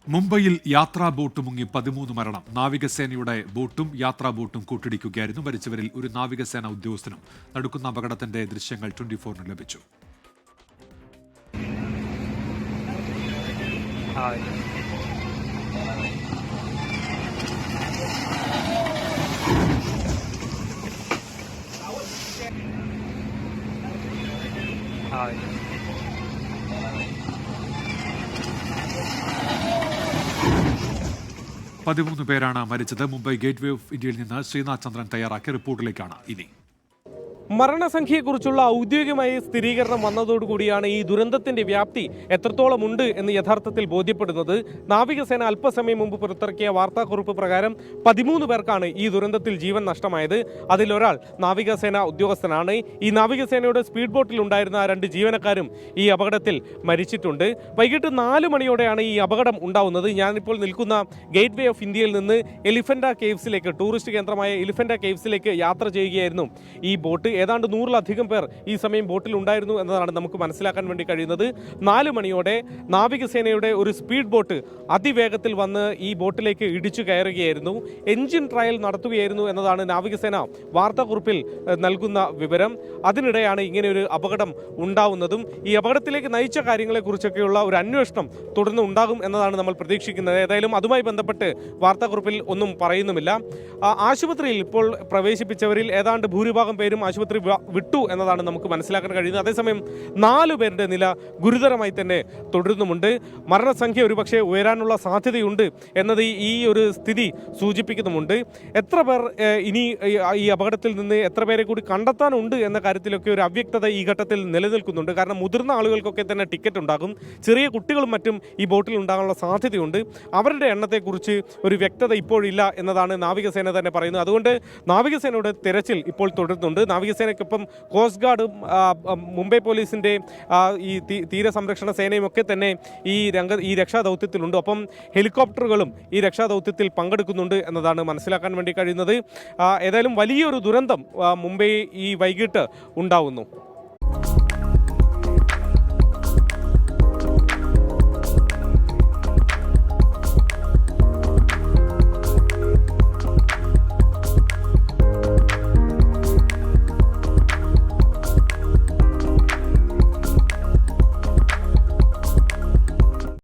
മുംബൈയിൽ യാത്രാ ബോട്ട് മുങ്ങി 13 മരണം. നാവികസേനയുടെ ബോട്ടും യാത്രാ ബോട്ടും കൂട്ടിടിക്കുകയായിരുന്നു. മരിച്ചവരിൽ ഒരു നാവികസേന ഉദ്യോഗസ്ഥനും. നടക്കുന്ന അപകടത്തിന്റെ ദൃശ്യങ്ങൾ 24-ന് ലഭിച്ചു. പതിമൂന്ന് പേരാണ് മരിച്ചത്. മുംബൈ ഗേറ്റ്വേ ഓഫ് ഇന്ത്യയിൽ നിന്ന് ശ്രീനാഥ് ചന്ദ്രൻ തയ്യാറാക്കിയ റിപ്പോർട്ടിലേക്കാണ് ഇനി. മരണസംഖ്യയെക്കുറിച്ചുള്ള ഔദ്യോഗികമായ സ്ഥിരീകരണം വന്നതോടുകൂടിയാണ് ഈ ദുരന്തത്തിന്റെ വ്യാപ്തി എത്രത്തോളം ഉണ്ട് എന്ന് യഥാർത്ഥത്തിൽ ബോധ്യപ്പെടുന്നത്. നാവികസേന അല്പസമയം മുമ്പ് പുറത്തിറക്കിയ വാർത്താക്കുറിപ്പ് പ്രകാരം 13 പേർക്കാണ് ഈ ദുരന്തത്തിൽ ജീവൻ നഷ്ടമായത്. അതിലൊരാൾ നാവികസേന ഉദ്യോഗസ്ഥനാണ്. ഈ നാവികസേനയുടെ സ്പീഡ് ബോട്ടിൽ ഉണ്ടായിരുന്ന 2 ജീവനക്കാരും ഈ അപകടത്തിൽ മരിച്ചിട്ടുണ്ട്. വൈകിട്ട് 4 മണിയോടെയാണ് ഈ അപകടം ഉണ്ടാവുന്നത്. ഞാനിപ്പോൾ നിൽക്കുന്ന ഗേറ്റ്വേ ഓഫ് ഇന്ത്യയിൽ നിന്ന് എലിഫന്റ കേവ്സിലേക്ക്, ടൂറിസ്റ്റ് കേന്ദ്രമായ എലിഫന്റ കേവ്സിലേക്ക് യാത്ര ചെയ്യുകയായിരുന്നു ഈ ബോട്ട്. ഏതാണ്ട് 100-ലധികം പേർ ഈ സമയം ബോട്ടിൽ ഉണ്ടായിരുന്നു എന്നതാണ് നമുക്ക് മനസ്സിലാക്കാൻ വേണ്ടി കഴിയുന്നത്. 4 മണിയോടെ നാവികസേനയുടെ ഒരു സ്പീഡ് ബോട്ട് അതിവേഗത്തിൽ വന്ന് ഈ ബോട്ടിലേക്ക് ഇടിച്ചു കയറുകയായിരുന്നു. എഞ്ചിൻ ട്രയൽ നടത്തുകയായിരുന്നു എന്നതാണ് നാവികസേന വാർത്താക്കുറിപ്പിൽ നൽകുന്ന വിവരം. അതിനിടെയാണ് ഇങ്ങനെയൊരു അപകടം ഉണ്ടാവുന്നതും. ഈ അപകടത്തിലേക്ക് നയിച്ച കാര്യങ്ങളെക്കുറിച്ചൊക്കെയുള്ള ഒരു അന്വേഷണം തുടർന്ന് ഉണ്ടാകും എന്നതാണ് നമ്മൾ പ്രതീക്ഷിക്കുന്നത്. ഏതായാലും അതുമായി ബന്ധപ്പെട്ട് വാർത്താക്കുറിപ്പിൽ ഒന്നും പറയുന്നുമില്ല. ആശുപത്രിയിൽ ഇപ്പോൾ പ്രവേശിപ്പിച്ചവരിൽ ഏതാണ്ട് ഭൂരിഭാഗം പേരും ആശുപത്രി വിട്ടു എന്നതാണ് നമുക്ക് മനസ്സിലാക്കാൻ കഴിയുന്നത്. അതേസമയം 4 പേരുടെ നില ഗുരുതരമായി തന്നെ തുടരുന്നുമുണ്ട്. മരണസംഖ്യ ഒരുപക്ഷെ ഉയരാനുള്ള സാധ്യതയുണ്ട് എന്നത് ഈ ഒരു സ്ഥിതി സൂചിപ്പിക്കുന്നുമുണ്ട്. എത്ര പേർ ഇനി ഈ അപകടത്തിൽ നിന്ന് എത്ര പേരെ കൂടി കണ്ടെത്താനുണ്ട് എന്ന കാര്യത്തിലൊക്കെ ഒരു അവ്യക്തത ഈ ഘട്ടത്തിൽ നിലനിൽക്കുന്നുണ്ട്. കാരണം മുതിർന്ന ആളുകൾക്കൊക്കെ തന്നെ ടിക്കറ്റ് ഉണ്ടാകും. ചെറിയ കുട്ടികളും മറ്റും ഈ ബോട്ടിൽ ഉണ്ടാകാനുള്ള സാധ്യതയുണ്ട്. അവരുടെ എണ്ണത്തെക്കുറിച്ച് ഒരു വ്യക്തത ഇപ്പോഴില്ല എന്നതാണ് നാവികസേന തന്നെ പറയുന്നത്. അതുകൊണ്ട് നാവികസേനയുടെ തെരച്ചിൽ ഇപ്പോൾ തുടരുന്നുണ്ട്. നാവികസേനയ്ക്കൊപ്പം കോസ്റ്റ് ഗാർഡും മുംബൈ പോലീസിൻ്റെ ഈ തീരസംരക്ഷണ സേനയും ഒക്കെ തന്നെ ഈ രക്ഷാദൗത്യത്തിലുണ്ട്. ഒപ്പം ഹെലികോപ്റ്ററുകളും ഈ രക്ഷാദൗത്യത്തിൽ പങ്കെടുക്കുന്നുണ്ട് എന്നതാണ് മനസ്സിലാക്കാൻ വേണ്ടി കഴിയുന്നത്. ഏതായാലും വലിയൊരു ദുരന്തം മുംബൈ ഈ വൈകിട്ട് ഉണ്ടാവുന്നു.